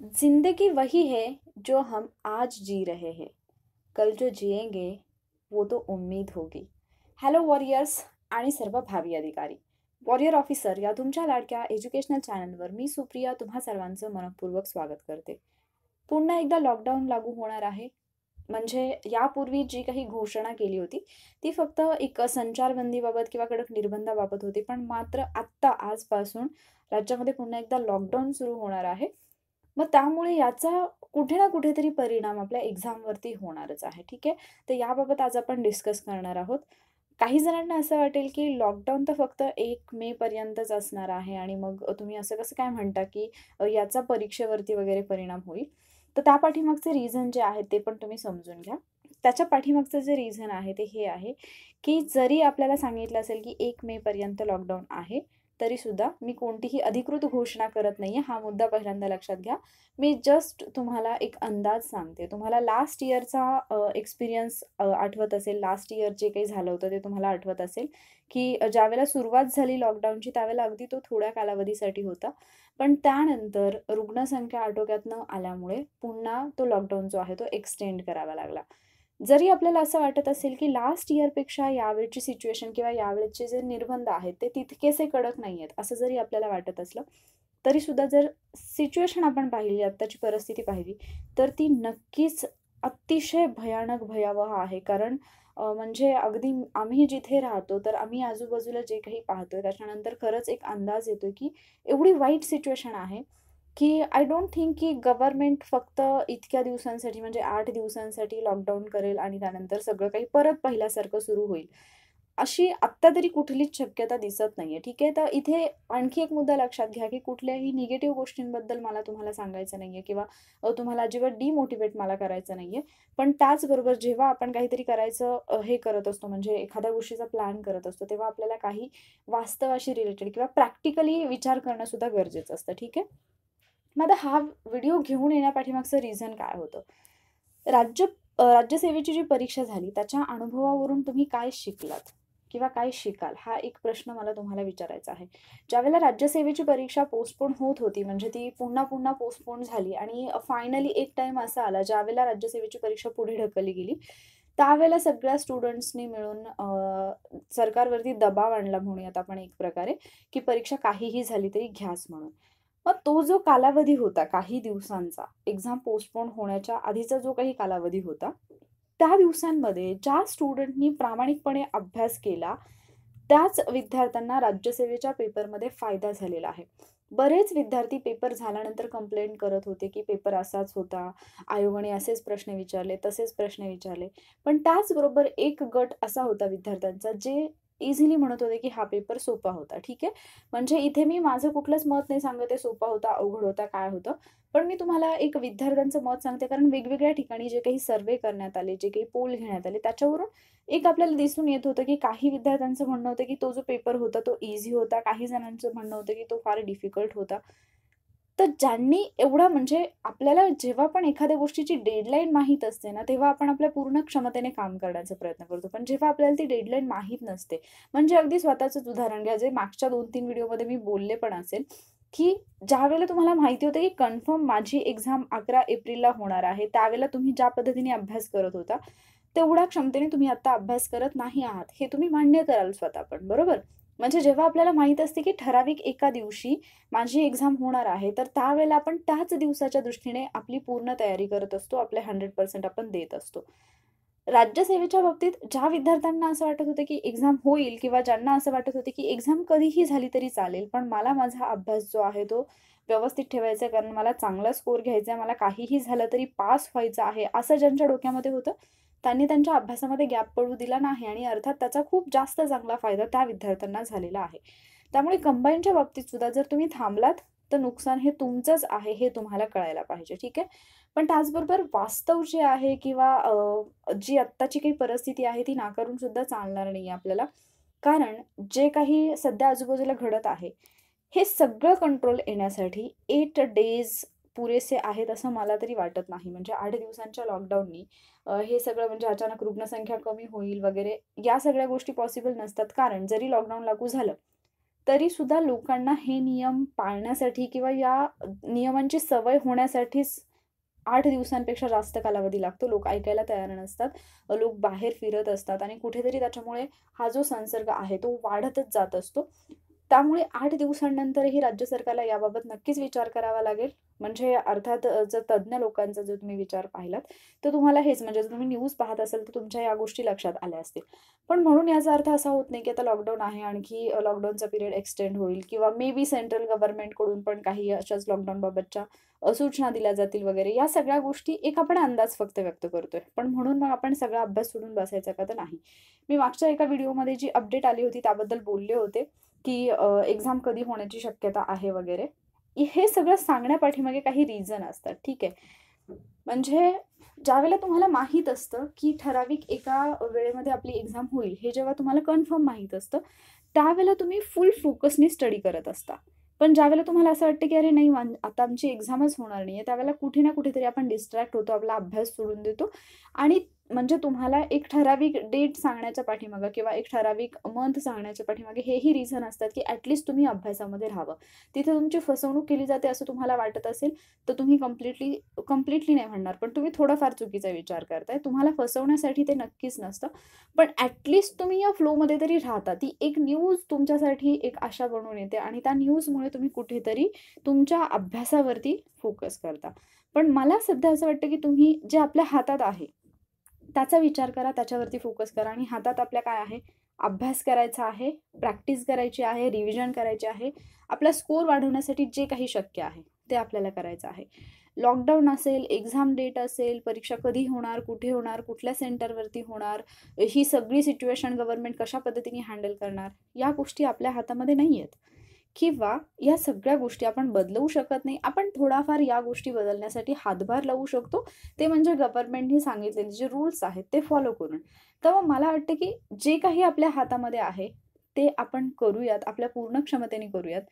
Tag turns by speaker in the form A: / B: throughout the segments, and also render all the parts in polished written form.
A: जिंदगी वही है जो हम आज जी रहे हैं. कल जो जिएंगे वो तो उम्मीद होगी. हॅलो वॉरियर्स आणि सर्व भावी अधिकारी. वॉरियर ऑफिसर या तुमच्या लाडक्या एज्युकेशनल चॅनलवर मी सुप्रिया तुम्हा सर्वांचं मनपूर्वक स्वागत करते. पुन्हा एकदा लॉकडाऊन लागू होणार आहे. म्हणजे यापूर्वी जी काही घोषणा केली होती ती फक्त एक संचारबंदीबाबत किंवा कडक निर्बंधाबाबत होती. पण मात्र आत्ता आजपासून राज्यामध्ये पुन्हा एकदा लॉकडाऊन सुरू होणार आहे. मग त्यामुळे याचा कुठे ना कुठेतरी परिणाम आपल्या एक्झामवरती होणारच आहे. ठीक आहे. तर याबाबत आज आपण डिस्कस करणार आहोत. काही जणांना असं वाटेल की लॉकडाऊन तर फक्त 1 मे पर्यंतच असणार आहे आणि मग तुम्ही असं कसं काय म्हणता की याचा परीक्षेवरती वगैरे परिणाम होईल. तर त्या पाठीमागचे रिझन जे आहे ते पण तुम्ही समजून घ्या. त्याच्या पाठीमागचं जे रिझन आहे ते हे आहे की जरी आपल्याला सांगितलं असेल की 1 मे पर्यंत लॉकडाऊन आहे, तरीसुद्धा मी कोणतीही अधिकृत घोषणा करत नाहीये. हा मुद्दा पहिल्यांदा लक्षात घ्या. मी जस्ट तुम्हाला एक अंदाज सांगते. तुम्हाला लास्ट इयरचा एक्सपिरियन्स आठवत असेल, लास्ट इयर जे काही झालं होतं ते तुम्हाला आठवत असेल, की ज्यावेळेला सुरुवात झाली लॉकडाऊनची त्यावेळेला अगदी तो थोड्या कालावधीसाठी होता. पण त्यानंतर रुग्णसंख्या आटोक्यात न आल्यामुळे पुन्हा तो लॉकडाऊन जो आहे तो एक्सटेंड करावा लागला. जरी आपल्याला असं वाटत असेल, की लास्ट इयरपेक्षा यावेळची सिच्युएशन किंवा यावेळचे जे निर्बंध आहेत ते तितकेसे कडक नाहीयेत, असं जरी आपल्याला वाटत असलं, तरीसुद्धा जर सिच्युएशन आपण पाहिली, आत्ताची परिस्थिती पाहिली, तर ती नक्कीच अतिशय भयानक, भयावह आहे. कारण म्हणजे अगदी आम्ही जिथे राहतो, तर आम्ही आजूबाजूला जे काही पाहतोय, त्याच्यानंतर खरंच एक अंदाज येतोय, की एवढी वाईट सिच्युएशन आहे, की आय डोंट थिंक की गव्हर्नमेंट फक्त इतक्या दिवसांसाठी म्हणजे 8 दिवसांसाठी लॉकडाऊन करेल आणि त्यानंतर सगळं काही परत पहिल्यासारखं सुरू होईल. अशी आत्ता तरी कुठलीच शक्यता दिसत नाहीये. ठीक आहे. तर इथे आणखी एक मुद्दा लक्षात घ्या, की कुठल्याही निगेटिव्ह गोष्टींबद्दल मला तुम्हाला सांगायचं नाहीये किंवा तुम्हाला अजिबात डिमोटिव्हेट मला करायचं नाहीये. पण त्याचबरोबर जेव्हा आपण काहीतरी करायचं हे करत असतो म्हणजे एखाद्या गोष्टीचा प्लॅन करत असतो, तेव्हा आपल्याला काही वास्तवाशी रिलेटेड किंवा प्रॅक्टिकली विचार करणं सुद्धा गरजेचं असतं. ठीक आहे. मग आता हा व्हिडिओ घेऊन येण्यापाठीमागचं रिझन काय होतं? राज्यसेवेची जी परीक्षा झाली त्याच्या अनुभवावरून तुम्ही काय शिकलात? किंवा काय शिकाल? हा एक प्रश्न मला तुम्हाला विचारायचा आहे. ज्यावेळेला राज्यसेवेची परीक्षा पोस्टपोन होत होती म्हणजे ती पुन्हा-पुन्हा पोस्टपोन झाली आणि फायनली एक टाईम असा आला ज्यावेळेला राज्यसेवेची परीक्षा पुढे ढकलली गेली. त्यावेळेला सगळ्या स्टुडंट्सनी मिळून सरकारवरती दबाव आणला म्हणूयात आपण एक प्रकारे, की परीक्षा काहीही झाली तरी घ्याच म्हणून. मग तो जो कालावधी होता काही दिवसांचा, एक्झाम पोस्टपोन होण्याच्या आधीचा जो काही कालावधी होता, त्या दिवसांमध्ये ज्या स्टुडंटनी प्रामाणिकपणे अभ्यास केला, त्याच विद्यार्थ्यांना राज्यसेवेच्या पेपरमध्ये फायदा झालेला आहे. बरेच विद्यार्थी पेपर झाल्यानंतर कंप्लेंट करत होते, की पेपर असाच होता, आयोगाने असेच प्रश्न विचारले, तसेच प्रश्न विचारले. पण त्याचबरोबर एक गट असा होता विद्यार्थ्यांचा, जे इझिली म्हणत होते, की हा पेपर सोपा होता. ठीक आहे. म्हणजे इथे मी माझं कुठलंच मत नाही सांगत आहे, सोपा होता, अवघड होता, काय होतं. पण मी तुम्हाला एक विद्यार्थ्यांचं मत सांगते, कारण वेगवेगळ्या ठिकाणी जे काही सर्व्हे करण्यात आले, जे काही पोल घेण्यात आले, त्याच्यावरून एक आपल्याला दिसून येत होतं, की काही विद्यार्थ्यांचं म्हणणं होतं, की तो जो पेपर होता तो ईझी होता. काही जणांचं म्हणणं होतं, की तो फार डिफिकल्ट होता. तर ज्यांनी एवढा म्हणजे आपल्याला जेव्हा पण एखाद्या गोष्टीची डेडलाईन माहीत असते ना, तेव्हा आपण आपल्या पूर्ण क्षमतेने काम करण्याचा प्रयत्न करतो. पण जेव्हा आपल्याला ती डेडलाईन माहीत नसते, म्हणजे अगदी स्वतःचंच उदाहरण घ्या, जे मागच्या 2-3 व्हिडिओमध्ये मी बोलले पण असेल, की ज्यावेळेला तुम्हाला माहिती होतं, की कन्फर्म माझी एक्झाम 11 एप्रिलला होणार आहे, त्यावेळेला तुम्ही ज्या पद्धतीने अभ्यास करत होता, तेवढ्या क्षमतेने तुम्ही आता अभ्यास करत नाही आहात. हे तुम्ही मान्य कराल स्वतः पण, बरोबर? म्हणजे जेव्हा आपल्याला माहीत असते, की ठराविक एका दिवशी माझी एक्झाम होणार आहे, तर त्यावेळेला आपण त्याच दिवसाच्या दृष्टीने आपली पूर्ण तयारी करत असतो. आपले 100% आपण देत असतो. राज्यसेवेच्या बाबतीत ज्या विद्यार्थ्यांना असं वाटत होतं, की एक्झाम होईल किंवा ज्यांना असं वाटत होतं, की एक्झाम कधीही झाली तरी चालेल, पण मला माझा अभ्यास जो आहे तो व्यवस्थित ठेवायचा आहे, कारण मला चांगला स्कोर घ्यायचा आहे, मला काहीही झालं तरी पास व्हायचं आहे, असं ज्यांच्या डोक्यामध्ये होतं, त्यांनी त्यांच्या अभ्यासामध्ये गॅप पडू दिला नाही आणि अर्थात त्याचा खूप जास्त चांगला फायदा त्या विद्यार्थ्यांना झालेला आहे. त्यामुळे कंबाईनच्या बाबतीत सुद्धा जर तुम्ही थांबलात, तर नुकसान हे तुमचंच आहे, हे तुम्हाला कळायला पाहिजे. ठीक आहे. पण त्याचबरोबर वास्तव जे आहे किंवा जी आत्ताची काही परिस्थिती आहे ती नाकारून सुद्धा चालणार नाहीये आपल्याला. कारण जे काही सध्या आजूबाजूला घडत आहे, हे सगळं कंट्रोल येण्यासाठी 8 डेज पुरेसे आहेत असं मला तरी वाटत नाही. म्हणजे 8 दिवसांच्या लॉकडाऊननी हे सगळं म्हणजे अचानक रुग्णसंख्या कमी होईल वगैरे या सगळ्या गोष्टी पॉसिबल नसतात. कारण जरी लॉकडाऊन लागू झालं, तरी सुद्धा लोकांना हे नियम पाळण्यासाठी किंवा या नियमांची सवय होण्यासाठीच 8 दिवसांपेक्षा जास्त कालावधी लागतो. लोक ऐकायला तयार नसतात. लोक बाहेर फिरत असतात आणि कुठेतरी त्याच्यामुळे हा जो संसर्ग आहे तो वाढतच जात असतो. त्यामुळे 8 दिवसांनंतरही राज्य सरकारला याबाबत नक्कीच विचार करावा लागेल. म्हणजे अर्थात जर तज्ञ लोकांचा जर तुम्ही विचार पाहिलात, तर तुम्हाला हेच म्हणजे जर तुम्ही न्यूज पाहत असाल, तर तुमच्या या गोष्टी लक्षात आल्या असतील. पण म्हणून याचा अर्थ असा होत नाही, की आता लॉकडाऊन आहे, आणखी लॉकडाऊनचा पिरियड एक्सटेंड होईल किंवा मे बी सेंट्रल गव्हर्नमेंटकडून पण काही अशाच लॉकडाऊनबाबतच्या सूचना दिल्या जातील वगैरे. या सगळ्या गोष्टी एक आपण अंदाज फक्त व्यक्त करतोय. पण म्हणून मग आपण सगळा अभ्यास सोडून बसायचा का? तर नाही. मी मागच्या एका व्हिडिओमध्ये जी अपडेट आली होती त्याबद्दल बोलले होते, की एक्झाम कधी होण्याची शक्यता आहे वगैरे. हे सगळं सांगण्यापाठीमागे काही रिझन असतात, ठीक आहे. म्हणजे ज्यावेळेला तुम्हाला माहीत असतं, की ठराविक एका वेळेमध्ये आपली एक्झाम होईल, हे जेव्हा तुम्हाला कन्फर्म माहीत असतं, त्यावेळेला तुम्ही फुल फोकसनी स्टडी करत असता. पण ज्यावेळेला तुम्हाला असं वाटतं, की अरे नाही आता आमची एक्झामच होणार नाहीये, त्यावेळेला कुठे ना कुठेतरी आपण डिस्ट्रॅक्ट होतो, आपला अभ्यास सोडून देतो आणि म्हणजे तुम्हाला एक ठराविक डेट सांगण्याच्या पाठीमागे किंवा एक ठराविक मंथ सांगण्याच्या पाठीमागे हेही रिझन असतात, की ॲटलीस्ट तुम्ही अभ्यासामध्ये राहावं. तिथे तुमची फसवणूक केली जाते असं तुम्हाला वाटत असेल, तर तुम्ही कंप्लीटली नाही म्हणणार, पण तुम्ही थोडाफार चुकीचा विचार करताय. तुम्हाला फसवण्यासाठी ते नक्कीच नसतं. पण ॲटलीस्ट तुम्ही या फ्लोमध्ये तरी राहता. ती एक न्यूज तुमच्यासाठी एक आशा बनून येते आणि त्या न्यूजमुळे तुम्ही कुठेतरी तुमच्या अभ्यासावरती फोकस करता. पण मला सध्या असं वाटतं, की तुम्ही जे आपल्या हातात आहे, त्याचा विचार करा, त्याच्यावरती फोकस करा आणि हातात आपल्या काय आहे? अभ्यास करायचा आहे, प्रॅक्टिस करायची आहे, रिव्हिजन करायची आहे. आपला स्कोर वाढवण्यासाठी जे काही शक्य आहे, ते आपल्याला करायचं आहे. लॉकडाऊन असेल, एक्झाम डेट असेल, परीक्षा कधी होणार, कुठे होणार, कुठल्या सेंटरवरती होणार, ही सगळी सिच्युएशन गव्हर्नमेंट कशा पद्धतीने हँडल करणार, या गोष्टी आपल्या हातामध्ये नाही आहेत. किंवा या सगळ्या गोष्टी आपण बदलवू शकत नाही. आपण थोडाफार या गोष्टी बदलण्यासाठी हातभार लावू शकतो. ते म्हणजे गव्हर्नमेंटनी सांगितलेले जे रूल्स आहेत ते फॉलो करून. तर मग मला वाटतं, की जे काही आपल्या हातामध्ये आहे, ते आपण करूयात, आपल्या पूर्ण क्षमतेने करूयात.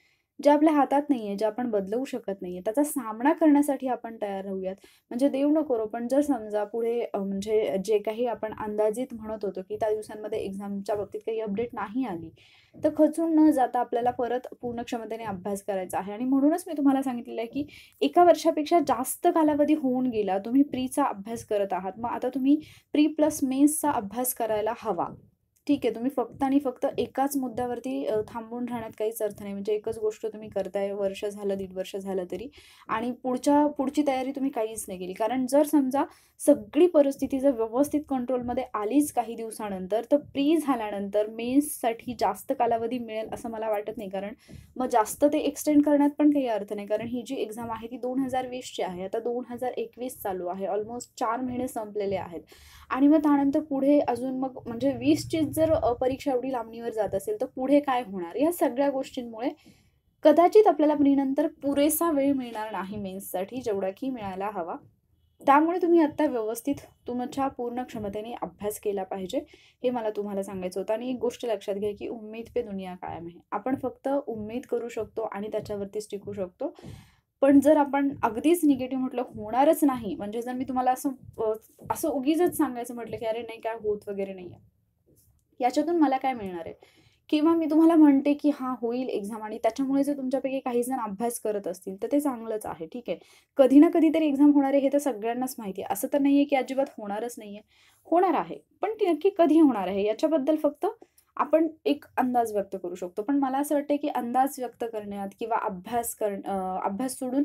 A: जे आपल्या हातात नाहीये, जे आपण बदलवू शकत नाहीये, त्याचा सामना करण्यासाठी आपण तयार राहूयात. म्हणजे देव न करो, पण जर समजा पुढे म्हणजे जे काही आपण अंदाजित म्हणत होतो, की त्या दिवसांमध्ये एक्झामच्या बाबतीत काही अपडेट नाही आली, तर खचून न जाता आपल्याला परत पूर्ण क्षमतेने अभ्यास करायचा आहे. आणि म्हणूनच मी तुम्हाला सांगितलेलं आहे, की 1 वर्षापेक्षा जास्त कालावधी होऊन गेला. तुम्ही प्रीचा अभ्यास करत आहात. मग आता तुम्ही प्री प्लस मेन्सचा अभ्यास करायला हवा. ठीक आहे, तुम्ही फक्त आणि फक्त एकाच मुद्द्यावरती थांबून राहण्यात काहीच अर्थ नाही. म्हणजे एकच गोष्ट तुम्ही करताय, वर्ष झालं, दीड वर्ष झालं तरी आणि पुढची तयारी तुम्ही काहीच नाही केली. कारण जर समजा सगळी परिस्थिती जर व्यवस्थित कंट्रोलमध्ये आलीच काही दिवसानंतर, तर प्री झाल्यानंतर मेन्ससाठी जास्त कालावधी मिळेल असं मला वाटत नाही. कारण मग जास्त ते एक्सटेंड करण्यात पण काही अर्थ नाही. कारण ही जी एक्झाम आहे ती 2020 ची आहे. आता 2021 चालू आहे. ऑलमोस्ट 4 महिने संपलेले आहेत. आणि मग त्यानंतर पुढे अजून मग म्हणजे 20चीच जर परीक्षा एवढी लांबणीवर जात असेल, तर पुढे काय होणार? या सगळ्या गोष्टींमुळे कदाचित आपल्याला प्रीनंतर पुरेसा वेळ मिळणार नाही मेन्ससाठी, जेवढा की मिळायला हवा. त्यामुळे तुम्ही आत्ता व्यवस्थित तुमच्या पूर्ण क्षमतेने अभ्यास केला पाहिजे, हे मला तुम्हाला सांगायचं होतं. आणि एक गोष्ट लक्षात घ्या, की उम्मीद पे दुनिया कायम है. आपण फक्त उम्मीद करू शकतो आणि त्याच्यावरतीच टिकू शकतो. पण जर आपण अगदीच निगेटिव्ह म्हटलं होणारच नाही, म्हणजे जर मी तुम्हाला असं उगीचच सांगायचं म्हटलं, की "अरे नाही, काय होत वगैरे नाहीये." याच्यातून मला काय मिळणार आहे? किंवा मी तुम्हाला म्हणते, की हां, होईल एक्झाम आणि त्याच्यामुळे जर तुमच्यापैकी काही जण अभ्यास करत असतील, तर ते चांगलंच आहे, ठीक आहे. कधी ना कधीतरी एक्झाम होणार आहे हे तर सगळ्यांनाच माहिती आहे. असं तर नाहीये, की अजिबात होणारच नाहीये. होणार आहे. पण ती नक्की कधी होणार आहे याच्याबद्दल फक्त आपण एक अंदाज व्यक्त करू शकतो. पण मला असं वाटतं, की अंदाज व्यक्त करण्यात किंवा अभ्यास सोडून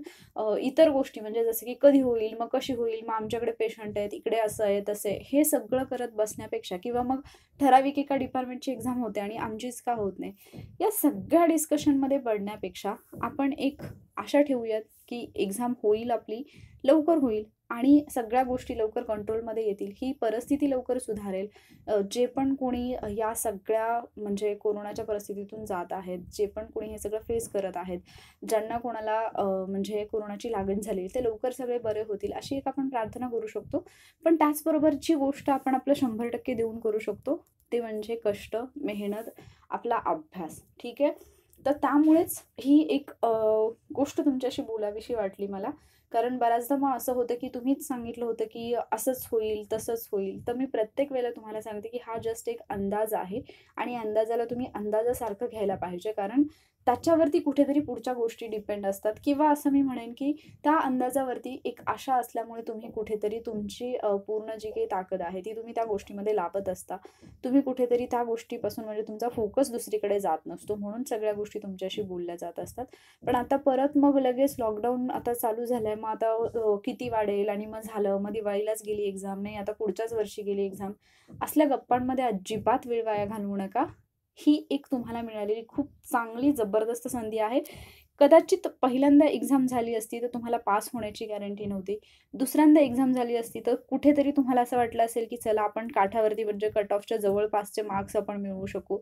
A: इतर गोष्टी म्हणजे जसं की कधी होईल, मग कशी होईल, मग आमच्याकडे पेशंट आहेत, इकडे असं आहे, तसं आहे, हे सगळं करत बसण्यापेक्षा किंवा मग ठराविक एका डिपार्टमेंटची एक्झाम होते आणि आमचीच का होत नाही. या सगळ्या डिस्कशनमध्ये पडण्यापेक्षा आपण एक आशा ठेवूयात, की एक्झाम होईल आपली, लवकर होईल आणि सगळ्या गोष्टी लवकर कंट्रोलमध्ये येतील. ही परिस्थिती लवकर सुधारेल. जे पण कोणी या सगळ्या म्हणजे कोरोनाच्या परिस्थितीतून जात आहेत, जे पण कोणी हे सगळं फेस करत आहेत, ज्यांना कोणाला म्हणजे कोरोनाची लागण झाली, ते लवकर सगळे बरे होतील, अशी एक आपण प्रार्थना करू शकतो. पण त्याचबरोबर जी गोष्ट आपण आपलं 100% देऊन करू शकतो, ते म्हणजे कष्ट, मेहनत, आपला अभ्यास. ठीक आहे? तर त्यामुळेच ही एक गोष्ट तुमच्याशी बोलावीशी वाटली मला, कारण बऱ्याचदा मग असं होतं की तुम्हीच सांगितलं होतं की असंच होईल, तसंच होईल. तर मी प्रत्येक वेळेला तुम्हाला सांगते की हा जस्ट एक अंदाज आहे आणि अंदाजाला तुम्ही अंदाजासारखं घ्यायला पाहिजे. कारण त्याच्यावरती कुठेतरी पुढच्या गोष्टी डिपेंड असतात किंवा असं मी म्हणेन की त्या अंदाजावरती एक आशा असल्यामुळे तुम्ही कुठेतरी तुमची पूर्ण जी काही ताकद आहे ती तुम्ही त्या गोष्टीमध्ये लावत असता. तुम्ही कुठेतरी त्या गोष्टीपासून म्हणजे तुमचा फोकस दुसरीकडे जात नसतो, म्हणून सगळ्या गोष्टी तुमच्याशी बोलल्या जात असतात. पण आता परत मग लगेच लॉकडाऊन आता चालू झालंय, मग आता किती वाढेल आणि मग झालं, मग दिवाळीलाच गेली एक्झाम, नाही आता पुढच्याच वर्षी गेली एक्झाम. असल्या गप्पांमध्ये अजिबात वेळ वाया घालवू नका. ही एक तुम्हाला मिळालेली खूप चांगली जबरदस्त संधी आहे. कदाचित पहिल्यांदा एक्झाम झाली असती तर तुम्हाला पास होण्याची गॅरंटी नव्हती. दुसऱ्यांदा एक्झाम झाली असती तर कुठेतरी तुम्हाला असं वाटलं असेल की चला आपण काठावरती म्हणजे कट ऑफच्या जवळपासचे मार्क्स आपण मिळवू शकू.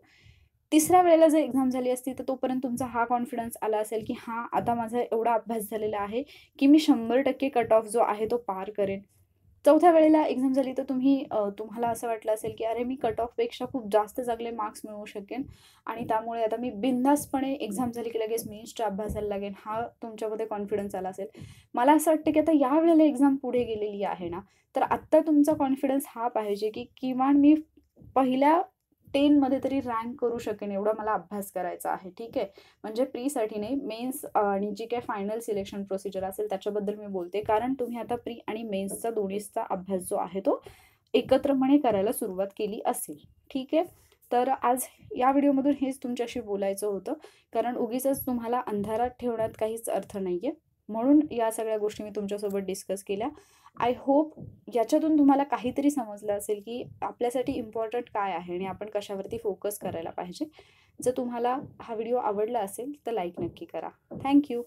A: तिसऱ्या वेळेला जर एक्झाम झाली असती तर तोपर्यंत तुमचा हा कॉन्फिडन्स आला असेल की हां, आता माझा एवढा अभ्यास झालेला आहे की मी 100% कट ऑफ जो आहे तो पार करेन. चौथ्या वेळेला एक्झाम झाली तर तुम्हाला असं वाटलं असेल की अरे मी कट ऑफपेक्षा खूप जास्त चांगले मार्क्स मिळवू शकेन आणि त्यामुळे आता मी बिनधास्तपणे एक्झाम झाली की लगेच मेन्सच्या अभ्यासाला लागेन, हा तुमच्यामध्ये कॉन्फिडन्स आला असेल. मला असं वाटतं की आता या वेळेला एक्झाम पुढे गेलेली आहे ना, तर आत्ता तुमचा कॉन्फिडन्स हा पाहिजे की किमान मी पहिल्या 10 मध्ये तरी रँक करू शकेन एवढा मला अभ्यास करायचा आहे. ठीक आहे. म्हणजे प्रीसाठी नाही, मेन्स आणि जी काही फायनल सिलेक्शन प्रोसिजर असेल त्याच्याबद्दल मी बोलते. कारण तुम्ही आता प्री आणि मेन्सचा दोन्हीचा अभ्यास जो आहे तो एकत्रपणे करायला सुरुवात केली असेल. ठीक आहे. तर आज या व्हिडिओमधून हेच तुमच्याशी बोलायचं होतं. कारण उगीचच तुम्हाला अंधारात ठेवण्यात काहीच अर्थ नाहीये. म्हणून या सगळ्या गोष्टी मी तुमच्यासोबत डिस्कस केल्या. आय होप याच्यातून तुम्हाला काहीतरी समजलं असेल की आपल्यासाठी इम्पॉर्टंट काय आहे आणि आपण कशावरती फोकस करायला पाहिजे. जर तुम्हाला हा व्हिडिओ आवडला असेल तर लाईक नक्की करा. Thank you.